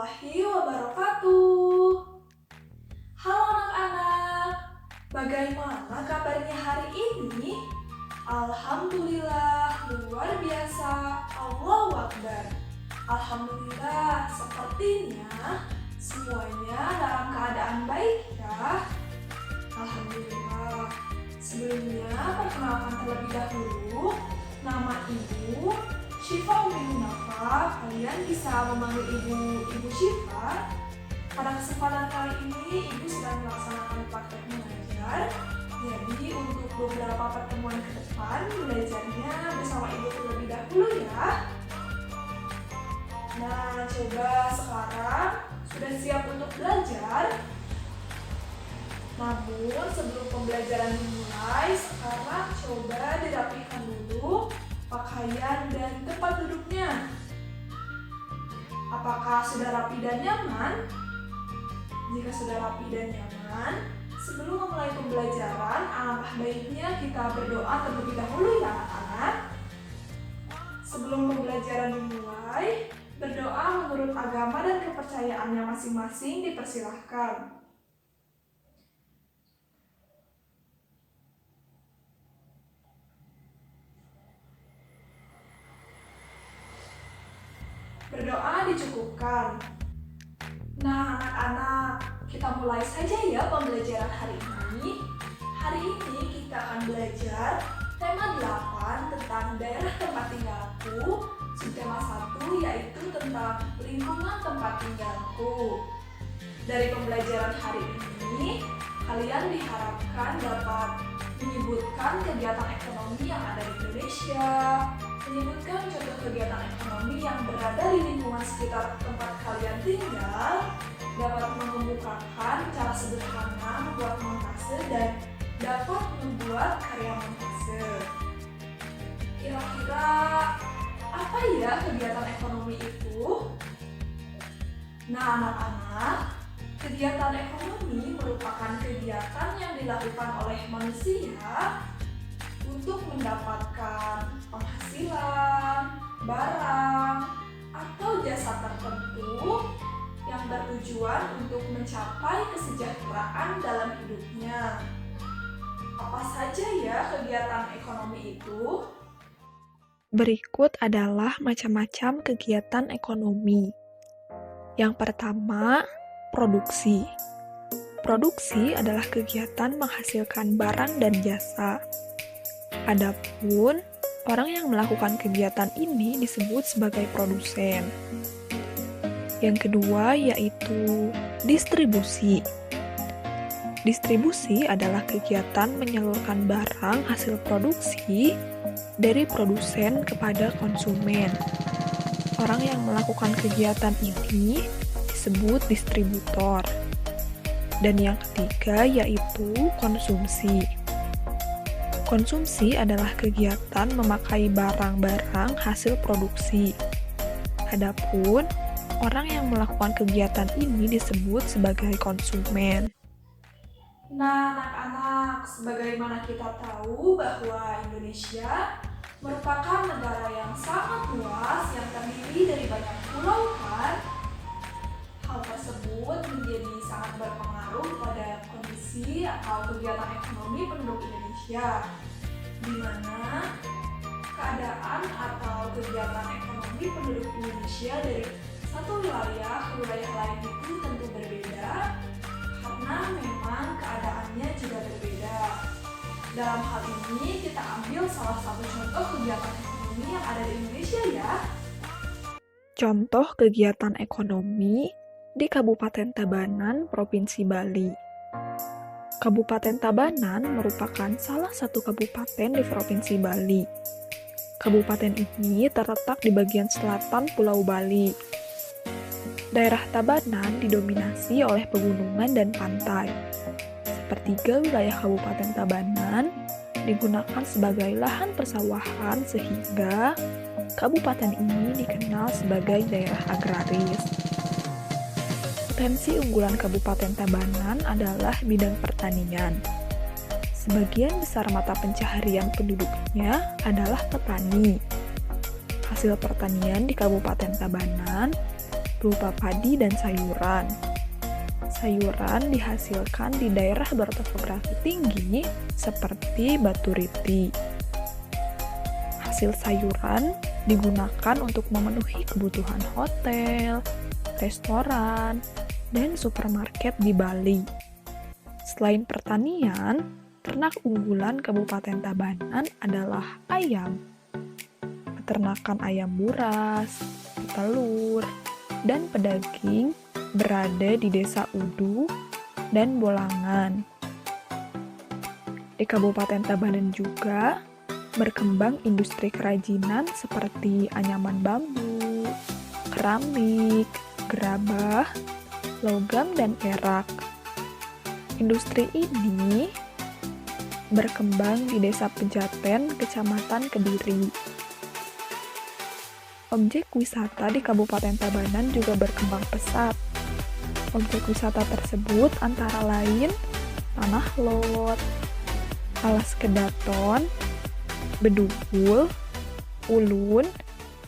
warahmatullahi wabarakatuh. Halo anak-anak, bagaimana kabarnya hari ini? Alhamdulillah, luar biasa, Allahu Akbar. Alhamdulillah, sepertinya semuanya dalam keadaan baik ya. Alhamdulillah. Sebelumnya, perkenalkan terlebih dahulu, nama Ibu Syifa Umi Munafa. Kalian bisa memanggil Ibu Syifa. Pada kesempatan kali ini, Ibu sedang melaksanakan praktek mengajar. Jadi, untuk beberapa pertemuan ke depan, belajarnya bersama Ibu terlebih dahulu ya. Nah, coba sekarang sudah siap untuk belajar? Namun, sebelum pembelajaran dimulai, sekarang coba dirapikan dulu pakaian dan tempat duduknya. Apakah sudah rapi dan nyaman? Jika sudah rapi dan nyaman, sebelum memulai pembelajaran, alangkah baiknya kita berdoa terlebih dahulu ya anak-anak. Sebelum pembelajaran dimulai, berdoa menurut agama dan kepercayaannya masing-masing dipersilahkan. Berdoa dicukupkan. Nah, anak-anak, kita mulai saja ya pembelajaran hari ini. Hari ini kita akan belajar tema 8 tentang daerah tempat tinggalku. Subtema 1 yaitu tentang lingkungan tempat tinggalku. Dari pembelajaran hari ini, kalian diharapkan dapat menyebutkan kegiatan ekonomi yang ada di Indonesia, menyebutkan contoh kegiatan ekonomi yang berada di lingkungan sekitar tempat kalian tinggal, dapat mengemukakan cara sederhana membuat montase dan dapat membuat karya montase. Kira-kira apa ya kegiatan ekonomi itu? Nah, anak-anak, kegiatan ekonomi merupakan kegiatan yang dilakukan oleh manusia untuk mendapatkan penghasilan, barang, atau jasa tertentu yang bertujuan untuk mencapai kesejahteraan dalam hidupnya. Apa saja ya kegiatan ekonomi itu? Berikut adalah macam-macam kegiatan ekonomi. Yang pertama, produksi. Produksi adalah kegiatan menghasilkan barang dan jasa. Adapun orang yang melakukan kegiatan ini disebut sebagai produsen. Yang kedua yaitu distribusi. Distribusi adalah kegiatan menyalurkan barang hasil produksi dari produsen kepada konsumen. Orang yang melakukan kegiatan ini disebut distributor. Dan yang ketiga yaitu konsumsi. Konsumsi adalah kegiatan memakai barang-barang hasil produksi. Adapun orang yang melakukan kegiatan ini disebut sebagai konsumen. Nah, anak-anak, sebagaimana kita tahu bahwa Indonesia merupakan negara yang sangat luas yang terdiri dari banyak pulau kan? Hal tersebut menjadi sangat berpengaruh pada kondisi atau kegiatan ekonomi penduduk Indonesia, di mana keadaan atau kegiatan ekonomi penduduk Indonesia dari satu wilayah ke wilayah lain itu tentu berbeda, karena memang keadaannya juga berbeda. Dalam hal ini kita ambil salah satu contoh kegiatan ekonomi yang ada di Indonesia ya. Contoh kegiatan ekonomi di Kabupaten Tabanan, Provinsi Bali. Kabupaten Tabanan merupakan salah satu kabupaten di Provinsi Bali. Kabupaten ini terletak di bagian selatan Pulau Bali. Daerah Tabanan didominasi oleh pegunungan dan pantai. Sepertiga wilayah Kabupaten Tabanan digunakan sebagai lahan persawahan sehingga kabupaten ini dikenal sebagai daerah agraris. Potensi unggulan Kabupaten Tabanan adalah bidang pertanian. Sebagian besar mata pencaharian penduduknya adalah petani. Hasil pertanian di Kabupaten Tabanan berupa padi dan sayuran. Sayuran dihasilkan di daerah bertopografi tinggi seperti Batu Riti. Hasil sayuran digunakan untuk memenuhi kebutuhan hotel, restoran, dan supermarket di Bali. Selain pertanian, ternak unggulan Kabupaten Tabanan adalah ayam. Peternakan ayam buras, petelur, dan pedaging berada di Desa Udu dan Bolangan. Di Kabupaten Tabanan juga berkembang industri kerajinan seperti anyaman bambu, keramik, gerabah, logam, dan perak. Industri ini berkembang di Desa Pejaten, Kecamatan Kediri. Objek wisata di Kabupaten Tabanan juga berkembang pesat. Objek wisata tersebut antara lain Tanah Lot, Alas Kedaton, Bedugul, Ulun,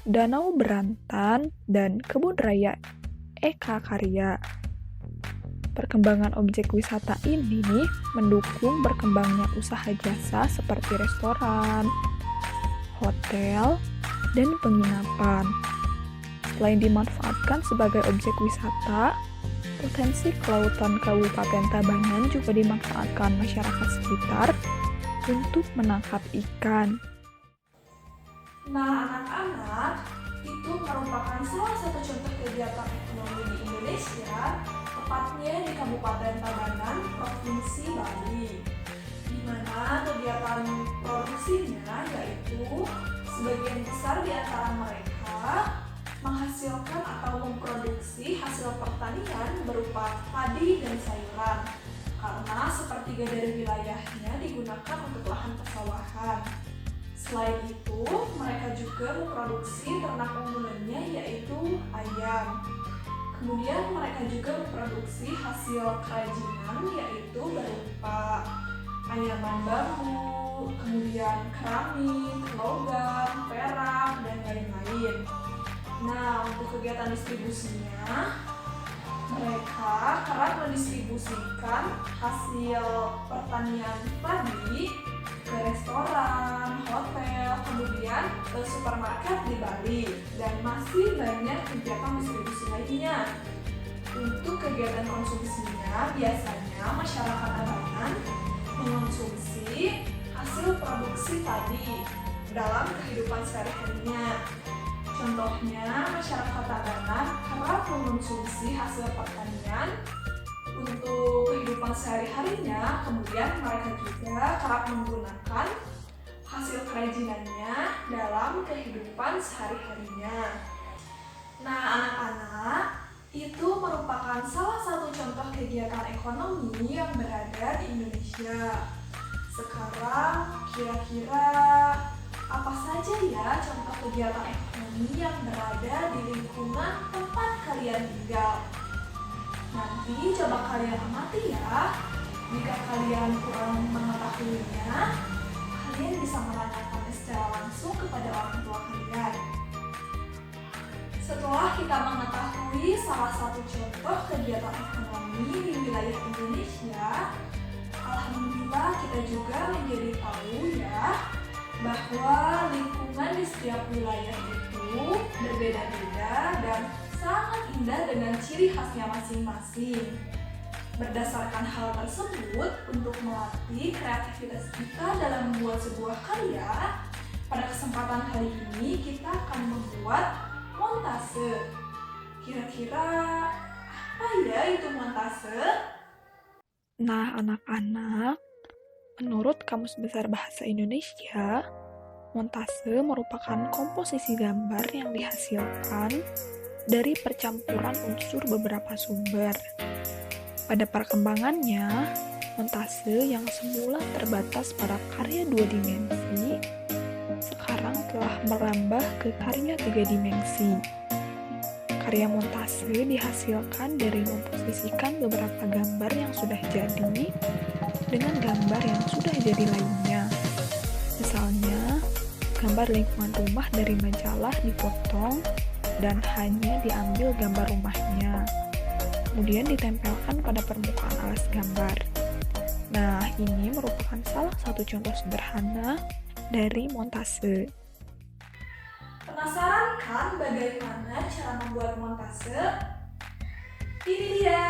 Danau Berantan, dan Kebun Raya Eka Karya. Perkembangan objek wisata ini mendukung berkembangnya usaha jasa seperti restoran, hotel, dan penginapan. Selain dimanfaatkan sebagai objek wisata, potensi kelautan Kabupaten Tabanan juga dimanfaatkan masyarakat sekitar untuk menangkap ikan. Nah, anak-anak, itu merupakan salah satu contoh kegiatan ekonomi di Indonesia, tepatnya di Kabupaten Tabanan, Provinsi Bali, di mana kegiatan produksinya yaitu sebagian besar di antara mereka menghasilkan atau memproduksi hasil pertanian berupa padi dan sayuran, karena sepertiga dari wilayahnya digunakan untuk lahan persawahan. Selain itu, mereka juga memproduksi ternak unggulannya yaitu ayam. Kemudian mereka juga memproduksi hasil kerajinan yaitu berupa anyaman bambu, kemudian keramik, logam, perak, dan lain-lain. Nah, untuk kegiatan distribusinya, mereka kerap mendistribusikan hasil pertanian padi ke restoran, hotel, kemudian ke supermarket di Bali, dan masih banyak kegiatan distribusi lainnya. Untuk kegiatan konsumsinya, biasanya masyarakat Tabanan mengonsumsi hasil produksi tadi dalam kehidupan sehari-harinya. Contohnya, masyarakat Tabanan kerap mengonsumsi hasil pertanian untuk kehidupan sehari-harinya, kemudian mereka juga kerap menggunakan hasil kerajinannya dalam kehidupan sehari-harinya. Nah, anak-anak, itu merupakan salah satu contoh kegiatan ekonomi yang berada di Indonesia. Sekarang, kira-kira apa saja ya contoh kegiatan ekonomi yang berada di lingkungan tempat kalian tinggal? Nanti coba kalian amati ya. Jika kalian kurang mengetahuinya, kalian bisa menanyakannya secara langsung kepada orang tua kalian. Setelah kita mengetahui salah satu contoh kegiatan ekonomi di wilayah Indonesia, alhamdulillah kita juga menjadi tahu ya bahwa lingkungan di setiap wilayah itu berbeda-beda dan sangat indah dengan ciri khasnya masing-masing. Berdasarkan hal tersebut, untuk melatih kreativitas kita dalam membuat sebuah karya, pada kesempatan kali ini kita akan membuat montase. Kira-kira apa ya itu montase? Nah, anak-anak, menurut Kamus Besar Bahasa Indonesia, montase merupakan komposisi gambar yang dihasilkan dari percampuran unsur beberapa sumber. Pada perkembangannya, montase yang semula terbatas pada karya 2 dimensi, sekarang telah merambah ke karya 3 dimensi. Karya montase dihasilkan dari memposisikan beberapa gambar yang sudah jadi dengan gambar yang sudah jadi lainnya. Misalnya, gambar lingkungan rumah dari majalah dipotong dan hanya diambil gambar rumahnya. Kemudian ditempelkan pada permukaan alas gambar. Nah, ini merupakan salah satu contoh sederhana dari montase. Penasaran kan bagaimana cara membuat montase? Ini dia!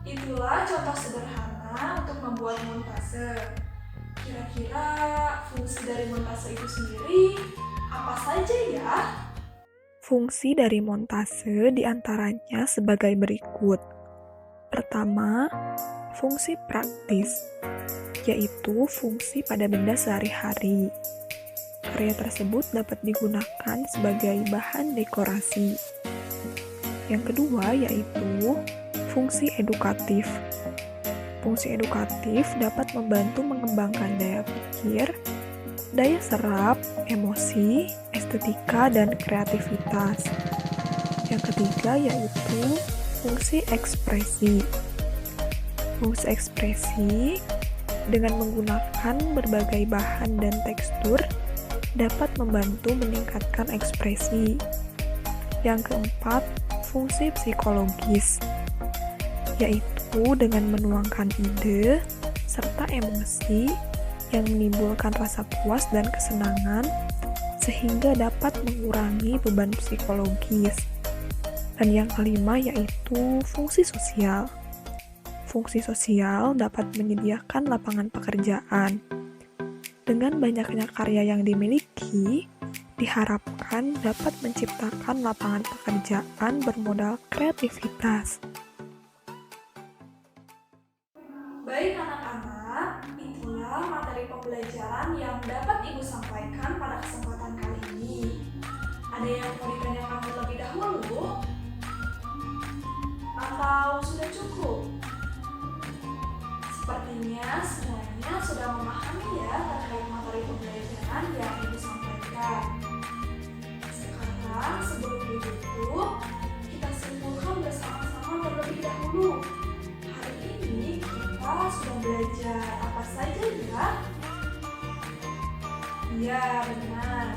Itulah contoh sederhana untuk membuat montase. Kira-kira fungsi dari montase itu sendiri apa saja ya? Fungsi dari montase diantaranya sebagai berikut. Pertama, fungsi praktis, yaitu fungsi pada benda sehari-hari. Karya tersebut dapat digunakan sebagai bahan dekorasi. Yang kedua yaitu fungsi edukatif. Fungsi edukatif dapat membantu mengembangkan daya pikir, daya serap, emosi, estetika, dan kreativitas. Yang ketiga yaitu fungsi ekspresi. Fungsi ekspresi dengan menggunakan berbagai bahan dan tekstur dapat membantu meningkatkan ekspresi. Yang keempat, fungsi psikologis, yaitu dengan menuangkan ide serta emosi yang menimbulkan rasa puas dan kesenangan sehingga dapat mengurangi beban psikologis. Dan yang kelima yaitu fungsi sosial. Fungsi sosial dapat menyediakan lapangan pekerjaan. Dengan banyaknya karya yang dimiliki, diharapkan dapat menciptakan lapangan pekerjaan bermodal kreativitas. Baik anak-anak, itulah materi pembelajaran yang dapat Ibu sampaikan pada kesempatan kali ini. Ada yang mau ditanyakan terlebih dahulu? Atau sudah cukup? Sepertinya semuanya sudah memahami ya terkait materi pembelajaran yang Ibu sampaikan. Sekarang sebelum ditutup, kita simpulkan bersama-sama terlebih dahulu. Hari ini kita sudah belajar apa saja ya? Iya, benar.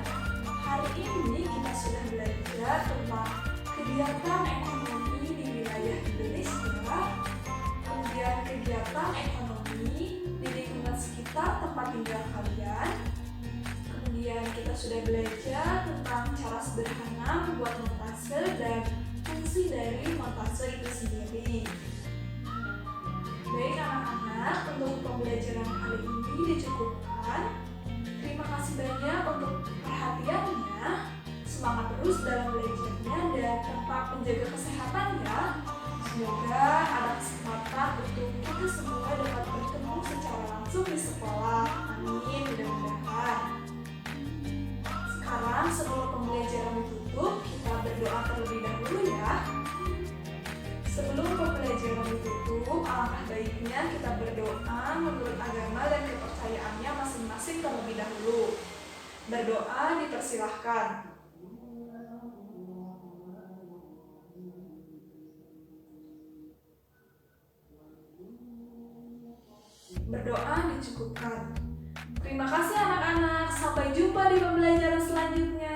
Hari ini kita sudah belajar tentang kegiatan ekonomi di wilayah Indonesia, kemudian kegiatan ekonomi di lingkungan sekitar tempat tinggal kalian. Kemudian kita sudah belajar tentang cara sederhana membuat montase dan fungsi dari montase itu sendiri. Baik anak-anak, untuk pembelajaran kali ini dicukupkan. Terima kasih banyak untuk perhatiannya. Semangat terus dalam belajarnya dan tetap menjaga kesehatan ya. Semoga ada kesempatan untuk kita semua dapat bertemu secara langsung di sekolah. Amin, mudah-mudahan. Sekarang sebelum pembelajaran ditutup, kita berdoa terlebih dahulu ya. Sebelum pembelajaran ditutup, alangkah baiknya kita berdoa menurut agama dan kepercayaannya masing-masing terlebih dahulu. Berdoa dipersilahkan. Berdoa dicukupkan. Terima kasih anak-anak. Sampai jumpa di pembelajaran selanjutnya.